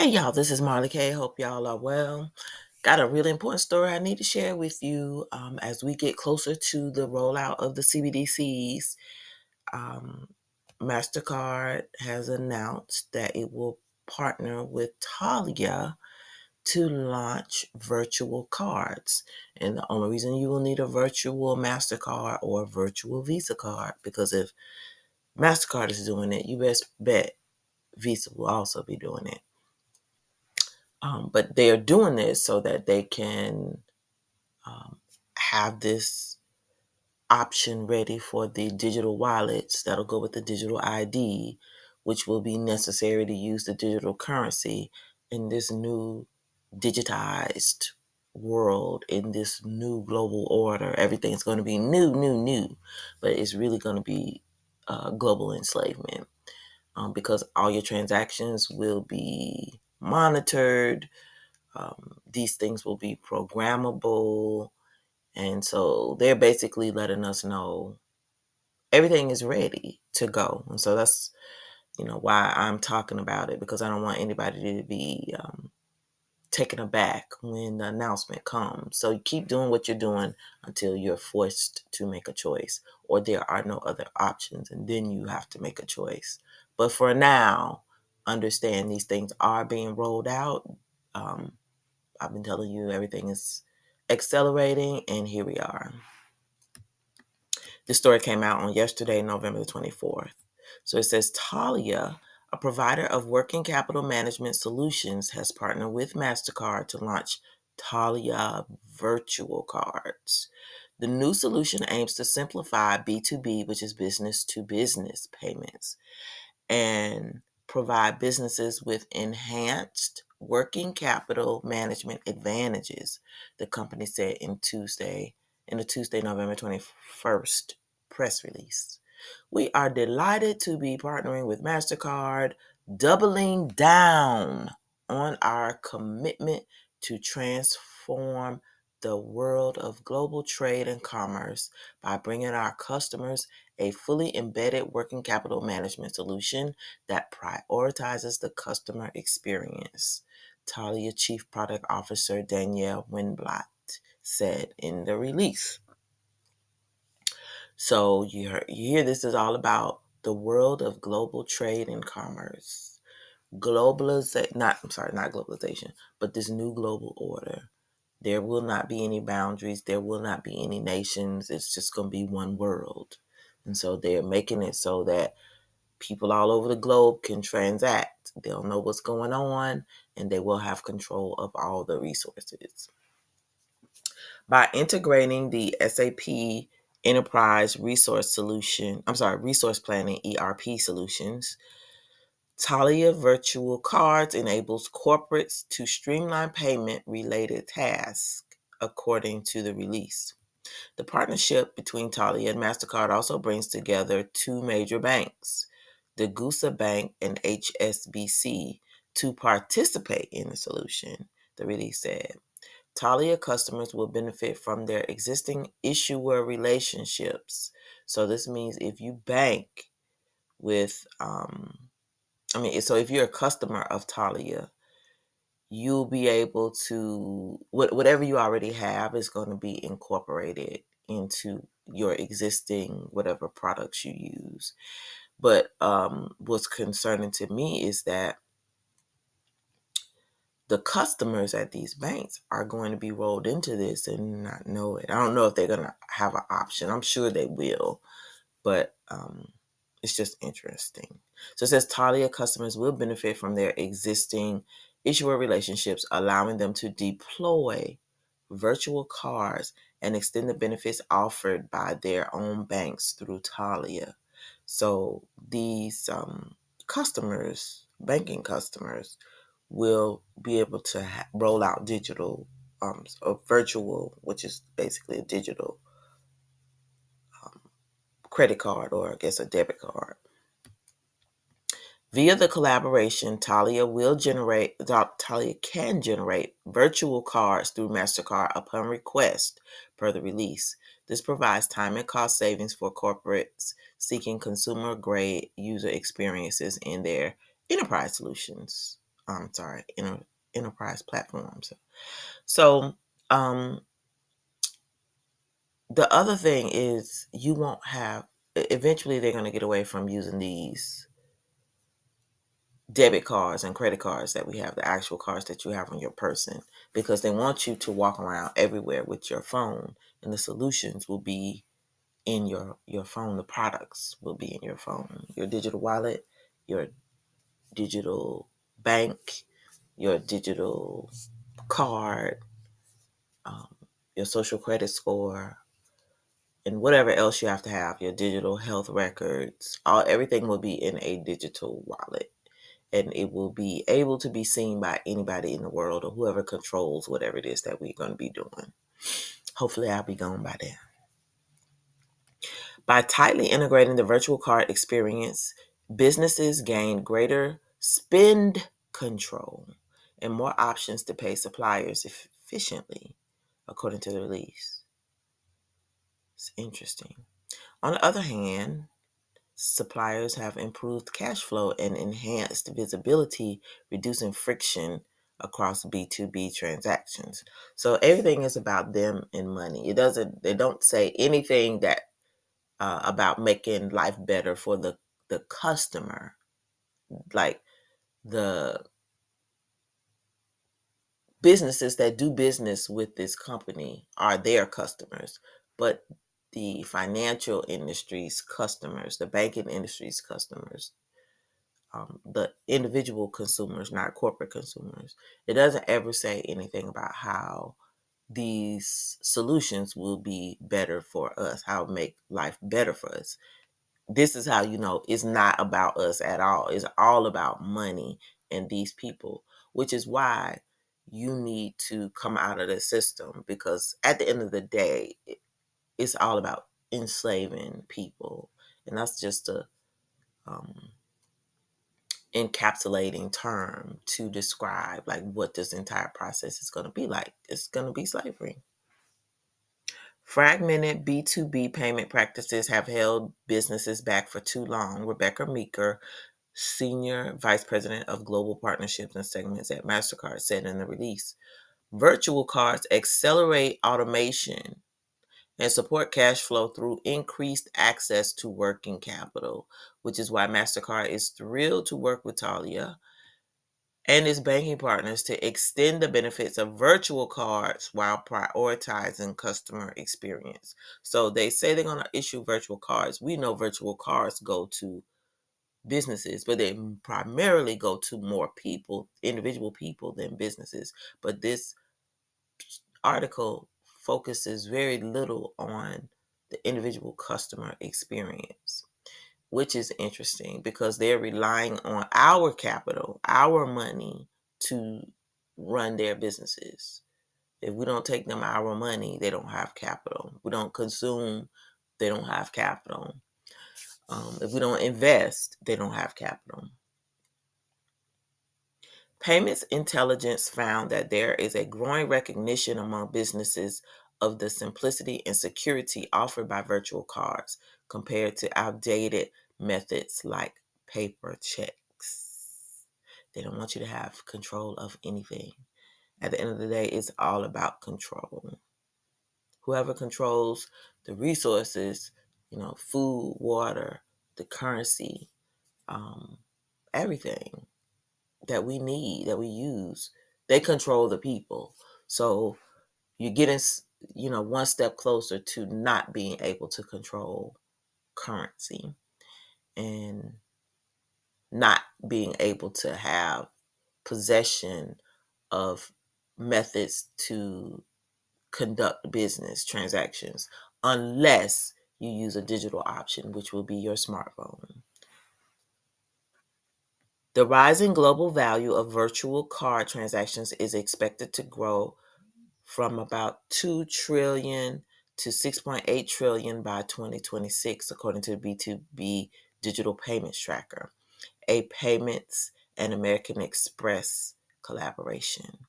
Hey y'all, this is Marley K. Hope y'all are well. Got a really important story I need to share with you as we get closer to the rollout of the CBDCs. Um, Mastercard has announced that it will partner with Taulia to launch virtual cards. And the only reason you will need a virtual Mastercard or a virtual Visa card, because if Mastercard is doing it, you best bet Visa will also be doing it. But they are doing this so that they can have this option ready for the digital wallets that'll go with the digital ID, which will be necessary to use the digital currency in this new digitized world, in this new global order. Everything's going to be new, but it's really going to be global enslavement because all your transactions will be monitored. These things will be programmable. And so they're basically letting us know everything is ready to go. And so that's, why I'm talking about it, because I don't want anybody to be taken aback when the announcement comes. So you keep doing what you're doing until you're forced to make a choice, or there are no other options, and then you have to make a choice. But for now, understand these things are being rolled out. Um, I've been telling you everything is accelerating, and here we are. This story came out on yesterday, November the 24th. So it says Taulia, a provider of working capital management solutions, has partnered with Mastercard to launch Taulia virtual cards. The new solution aims to simplify B2B, which is business to business payments, and provide businesses with enhanced working capital management advantages, the company said in a Tuesday, November 21st press release. We are delighted to be partnering with Mastercard, doubling down on our commitment to transform the world of global trade and commerce by bringing our customers a fully embedded working capital management solution that prioritizes the customer experience, Taulia Chief Product Officer Danielle Winblatt said in the release. So you hear this is all about the world of global trade and commerce. Not globalization, but this new global order. There will not be any boundaries. There will not be any nations. It's just going to be one world. And so they're making it so that people all over the globe can transact. They'll know what's going on, and they will have control of all the resources. By integrating the SAP Enterprise Resource Planning ERP solutions, Taulia Virtual Cards enables corporates to streamline payment-related tasks, according to the release. The partnership between Taulia and Mastercard also brings together two major banks, the Gusa Bank and HSBC, to participate in the solution, the release said. Taulia customers will benefit from their existing issuer relationships. So this means if you bank with, so if you're a customer of Taulia, you'll be able to, whatever you already have is going to be incorporated into your existing whatever products you use. But what's concerning to me is that the customers at these banks are going to be rolled into this and not know it. I don't know if they're going to have an option. I'm sure they will, but it's just interesting. So it says Taulia customers will benefit from their existing issuer relationships, allowing them to deploy virtual cards and extend the benefits offered by their own banks through Taulia. So these banking customers, will be able to roll out digital or virtual, which is basically a digital credit card, or I guess a debit card. Via the collaboration, Taulia can generate virtual cards through Mastercard upon request, per the release. This provides time and cost savings for corporates seeking consumer-grade user experiences in their enterprise solutions. enterprise platforms. So the other thing is you won't have. Eventually, they're going to get away from using these debit cards and credit cards that we have, the actual cards that you have on your person, because they want you to walk around everywhere with your phone, and the solutions will be in your phone. The products will be in your phone, your digital wallet, your digital bank, your digital card, your social credit score, and whatever else you have to have, your digital health records. Everything will be in a digital wallet, and it will be able to be seen by anybody in the world or whoever controls whatever it is that we're going to be doing. Hopefully, I'll be gone by then. By tightly integrating the virtual card experience, businesses gain greater spend control and more options to pay suppliers efficiently, according to the release. It's interesting. On the other hand, suppliers have improved cash flow and enhanced visibility, reducing friction across B2B transactions. So everything is about them and money. They don't say anything that about making life better for the customer. Like the businesses that do business with this company are their customers, but the financial industry's customers, the banking industry's customers, the individual consumers, not corporate consumers. It doesn't ever say anything about how these solutions will be better for us, how it make life better for us. This is how you know it's not about us at all. It's all about money and these people, which is why you need to come out of the system, because at the end of the day, it's all about enslaving people. And that's just a um, encapsulating term to describe like what this entire process is going to be like. It's going to be slavery. Fragmented B2B payment practices have held businesses back for too long. Rebecca Meeker, Senior Vice President of Global Partnerships and Segments at Mastercard, said in the release. Virtual cards accelerate automation and support cash flow through increased access to working capital, which is why Mastercard is thrilled to work with Taulia and its banking partners to extend the benefits of virtual cards while prioritizing customer experience. So they say they're going to issue virtual cards. We know virtual cards go to businesses, but they primarily go to more people, individual people, than businesses. But this article focuses very little on the individual customer experience, which is interesting because they're relying on our capital, our money to run their businesses. If we don't take them our money, they don't have capital. We don't consume, they don't have capital. If we don't invest, they don't have capital. Payments Intelligence found that there is a growing recognition among businesses of the simplicity and security offered by virtual cards compared to outdated methods like paper checks. They don't want you to have control of anything. At the end of the day, it's all about control. Whoever controls the resources, food, water, the currency, everything that we need, that we use, they control the people. So you're getting, one step closer to not being able to control currency and not being able to have possession of methods to conduct business transactions unless you use a digital option, which will be your smartphone. The rising global value of virtual card transactions is expected to grow from about 2 trillion to 6.8 trillion by 2026, according to the B2B Digital Payments Tracker, a Payments and American Express collaboration.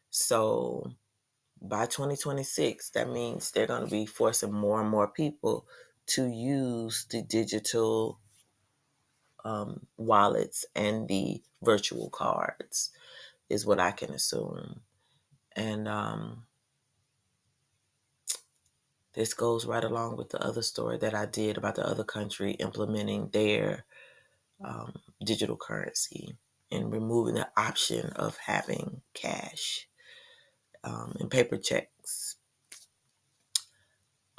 So by 2026, that means they're going to be forcing more and more people to use the digital wallets and the virtual cards, is what I can assume. And this goes right along with the other story that I did about the other country implementing their digital currency and removing the option of having cash and paper checks,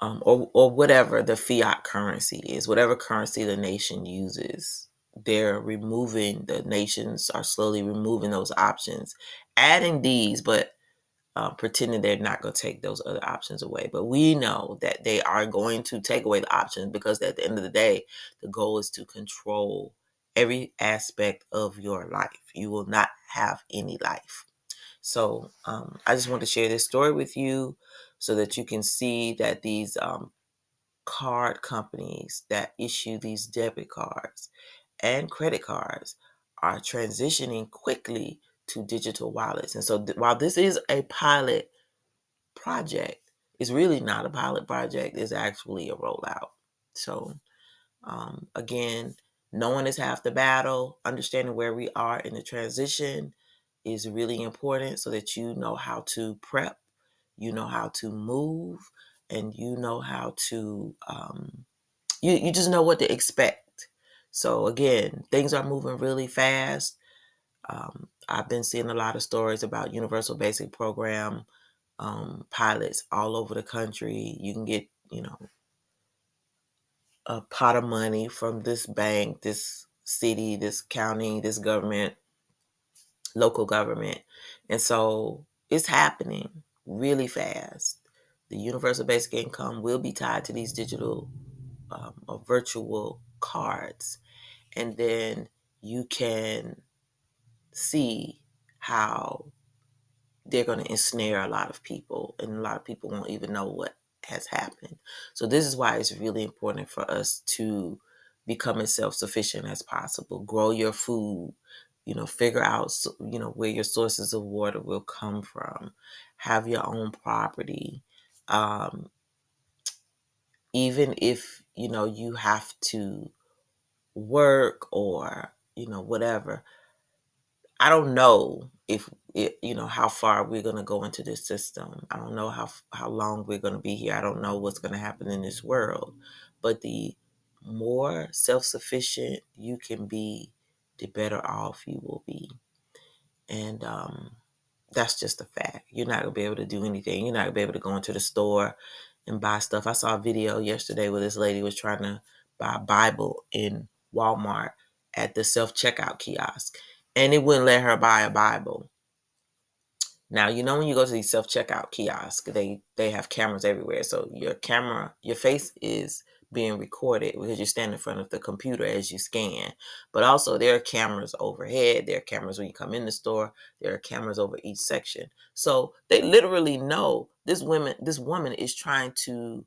or whatever the fiat currency is, whatever currency the nation uses. The nations are slowly removing those options, adding these, but pretending they're not going to take those other options away. But we know that they are going to take away the options, because at the end of the day, the goal is to control every aspect of your life. You will not have any life. So I just want to share this story with you so that you can see that these card companies that issue these debit cards and credit cards are transitioning quickly to digital wallets. And so while this is a pilot project, it's really not a pilot project, it's actually a rollout. So again, knowing is half the battle. Understanding where we are in the transition is really important, so that you know how to prep, you know how to move, and you know how to you just know what to expect. So again, things are moving really fast. I've been seeing a lot of stories about universal basic program pilots all over the country. You can get, a pot of money from this bank, this city, this county, this government, local government. And so it's happening really fast. The universal basic income will be tied to these digital or virtual cards. And then you can see how they're going to ensnare a lot of people, and a lot of people won't even know what has happened. So this is why it's really important for us to become as self-sufficient as possible. Grow your food, figure out, where your sources of water will come from. Have your own property. Even if, you have to work or, whatever. I don't know if it, how far we're going to go into this system. I don't know how long we're going to be here. I don't know what's going to happen in this world. But the more self-sufficient you can be, the better off you will be. And that's just a fact. You're not going to be able to do anything. You're not going to be able to go into the store and buy stuff. I saw a video yesterday where this lady was trying to buy a Bible in Walmart at the self-checkout kiosk, and it wouldn't let her buy a Bible. Now, when you go to these self-checkout kiosks, they have cameras everywhere. So your face is being recorded because you stand in front of the computer as you scan. But also there are cameras overhead. There are cameras when you come in the store. There are cameras over each section. So they literally know this woman is trying to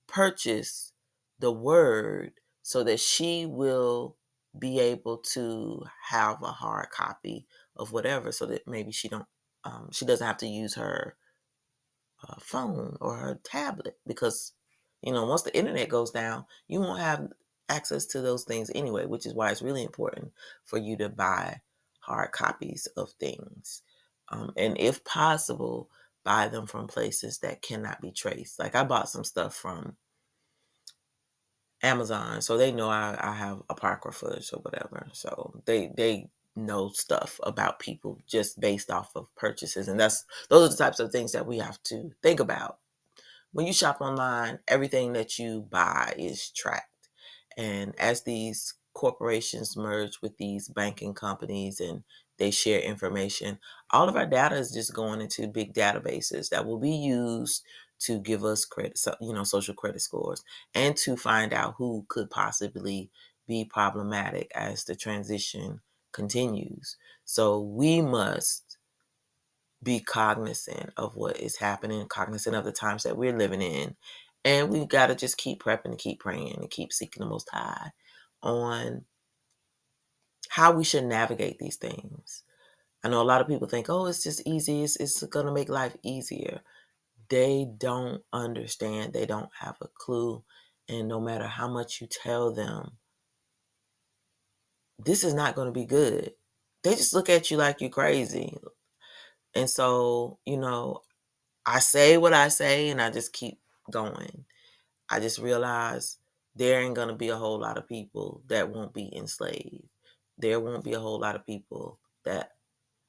purchase the word so that she will be able to have a hard copy of whatever, so that maybe she doesn't have to use her phone or her tablet, because once the internet goes down, you won't have access to those things anyway, which is why it's really important for you to buy hard copies of things, and if possible, buy them from places that cannot be traced. Like, I bought some stuff from Amazon, so they know I have apocryphas or whatever. So they know stuff about people just based off of purchases, and those are the types of things that we have to think about. When you shop online, everything that you buy is tracked. And as these corporations merge with these banking companies and they share information, all of our data is just going into big databases that will be used to give us credit, social credit scores, and to find out who could possibly be problematic as the transition continues. So we must be cognizant of what is happening, cognizant of the times that we're living in. And we got to just keep prepping and keep praying and keep seeking the Most High on how we should navigate these things. I know a lot of people think, oh, it's just easy. It's going to make life easier. They don't understand. They don't have a clue. And no matter how much you tell them, this is not going to be good. They just look at you like you're crazy. And so, I say what I say and I just keep going. I just realize there ain't going to be a whole lot of people that won't be enslaved. There won't be a whole lot of people that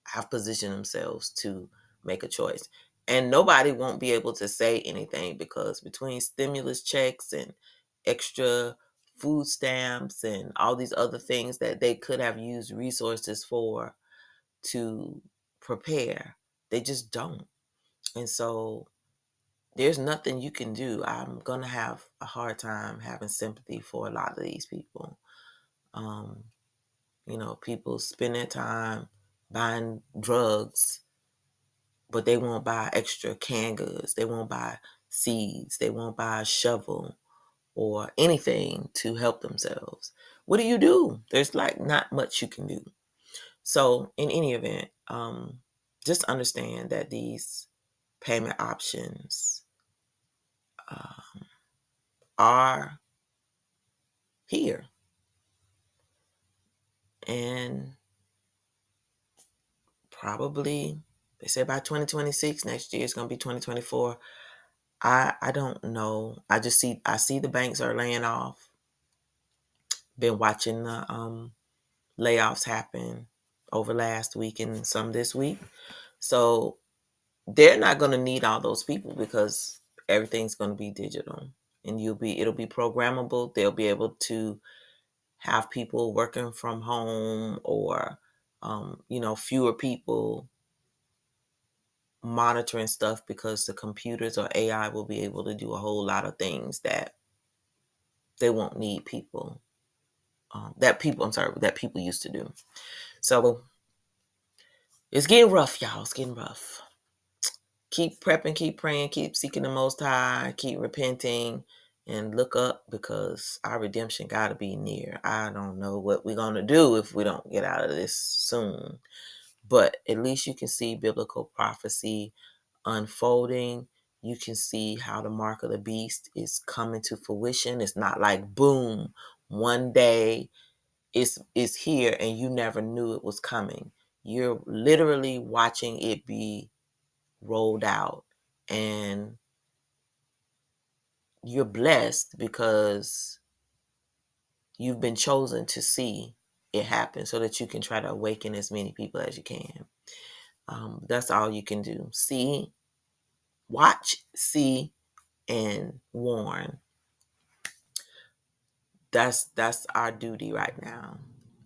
have positioned themselves to make a choice. And nobody won't be able to say anything because between stimulus checks and extra food stamps and all these other things that they could have used resources for to prepare, they just don't. And so there's nothing you can do. I'm going to have a hard time having sympathy for a lot of these people. Um, people spend their time buying drugs, but they won't buy extra canned goods. They won't buy seeds. They won't buy a shovel or anything to help themselves. What do? There's like not much you can do. So in any event, just understand that these payment options are here. And probably, they say by 2026, next year it's going to be 2024. I don't know. I see the banks are laying off. Been watching the layoffs happen over last week and some this week. So they're not going to need all those people because everything's going to be digital and it'll be programmable. They'll be able to have people working from home or, fewer people monitoring stuff because the computers or AI will be able to do a whole lot of things that they won't need people. That people used to do. So it's getting rough, y'all. It's getting rough. Keep prepping, keep praying, keep seeking the Most High, keep repenting, and look up because our redemption got to be near. I don't know what we're going to do if we don't get out of this soon. But at least you can see biblical prophecy unfolding. You can see how the mark of the beast is coming to fruition. It's not like boom, one day it's here and you never knew it was coming. You're literally watching it be rolled out, and you're blessed because you've been chosen to see it happen so that you can try to awaken as many people as you can. That's all you can do. Watch, see, and warn. That's our duty right now,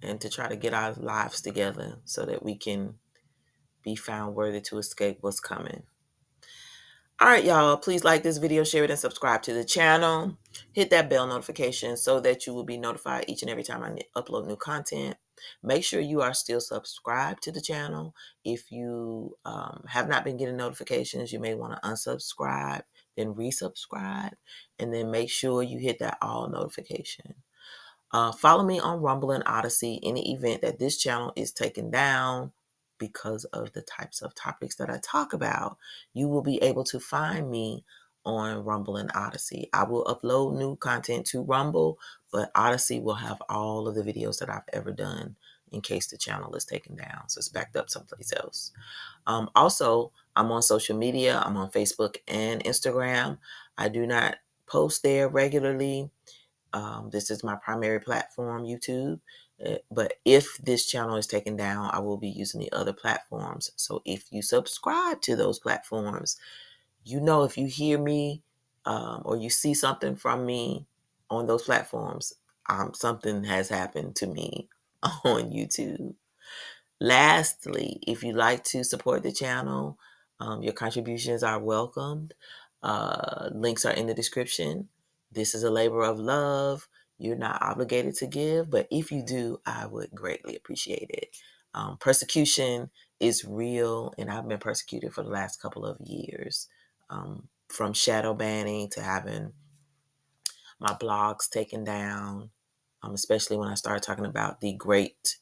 and to try to get our lives together so that we can be found worthy to escape what's coming. All right, y'all, please like this video, share it, and subscribe to the channel. Hit that bell notification so that you will be notified each and every time I upload new content. Make sure you are still subscribed to the channel. If you have not been getting notifications, you may want to unsubscribe, then resubscribe, and then make sure you hit that all notification. Follow me on Rumble and Odyssey. Any event that this channel is taken down because of the types of topics that I talk about, you will be able to find me on Rumble and Odyssey. I will upload new content to Rumble, but Odyssey will have all of the videos that I've ever done in case the channel is taken down. So it's backed up someplace else. Also, I'm on social media. I'm on Facebook and Instagram. I do not post there regularly. This is my primary platform, YouTube. But if this channel is taken down, I will be using the other platforms. So if you subscribe to those platforms, if you hear me or you see something from me on those platforms, something has happened to me on YouTube. Lastly, if you'd like to support the channel, your contributions are welcomed. Links are in the description. This is a labor of love. You're not obligated to give, but if you do, I would greatly appreciate it. Persecution is real, and I've been persecuted for the last couple of years, from shadow banning to having my blogs taken down, especially when I started talking about the great,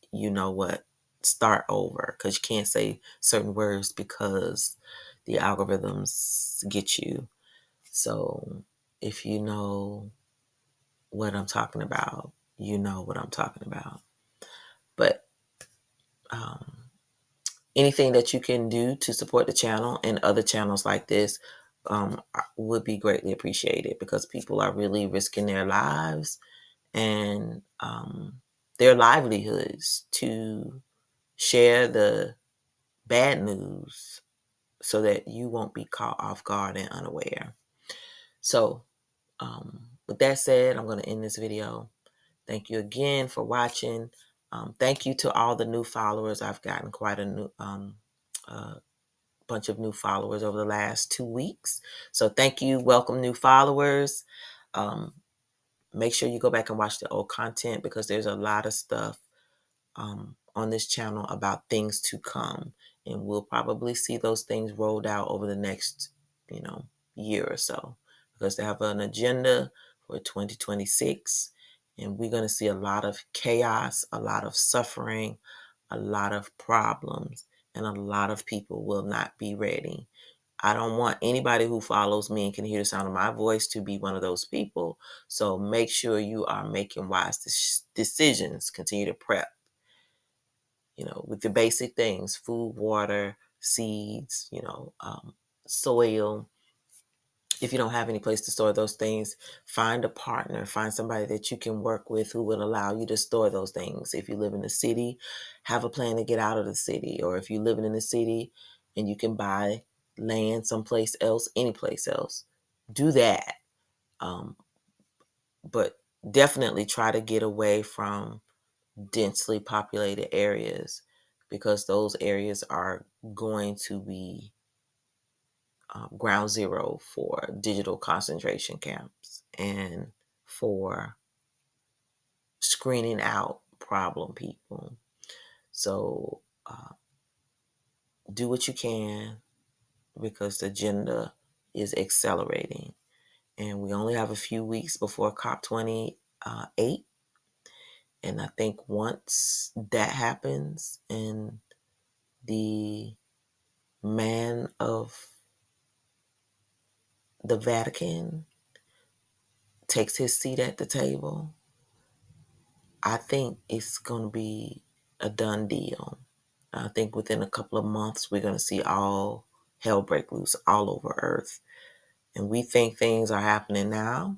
start over, because you can't say certain words because the algorithms get you. So if you know what I'm talking about, you know what I'm talking about. But anything that you can do to support the channel and other channels like this would be greatly appreciated, because people are really risking their lives and their livelihoods to share the bad news so that you won't be caught off guard and unaware. So with that said, I'm going to end this video. Thank you again for watching. Thank you to all the new followers. I've gotten quite a new bunch of new followers over the last 2 weeks. So thank you. Welcome, new followers. Make sure you go back and watch the old content, because there's a lot of stuff on this channel about things to come. And we'll probably see those things rolled out over the next, year or so, because they have an agenda for 2026. And we're going to see a lot of chaos, a lot of suffering, a lot of problems, and a lot of people will not be ready. I don't want anybody who follows me and can hear the sound of my voice to be one of those people. So make sure you are making wise decisions. Continue to prep, with the basic things: food, water, seeds, soil. If you don't have any place to store those things, find a partner, find somebody that you can work with who will allow you to store those things. If you live in the city, have a plan to get out of the city. Or if you're living in the city and you can buy land someplace else, any place else, do that. But definitely try to get away from densely populated areas, because those areas are going to be ground zero for digital concentration camps and for screening out problem people. So do what you can, because the agenda is accelerating. And we only have a few weeks before COP28. And I think once that happens and the man of the Vatican takes his seat at the table, I think it's going to be a done deal. I think within a couple of months, we're going to see all hell break loose all over Earth. And we think things are happening now.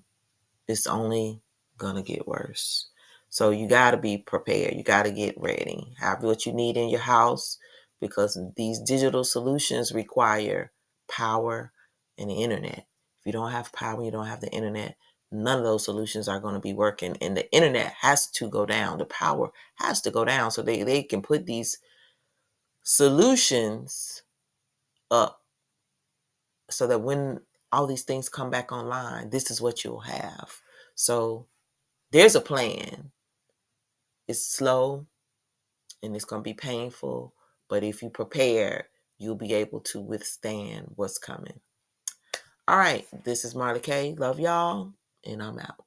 It's only going to get worse. So you got to be prepared. You got to get ready. Have what you need in your house, because these digital solutions require power and the internet. If you don't have power, you don't have the internet, none of those solutions are going to be working. And the internet has to go down. The power has to go down so they can put these solutions up, so that when all these things come back online, this is what you'll have. So there's a plan. It's slow and it's going to be painful, but if you prepare, you'll be able to withstand what's coming. All right, this is Marla K. Love y'all, and I'm out.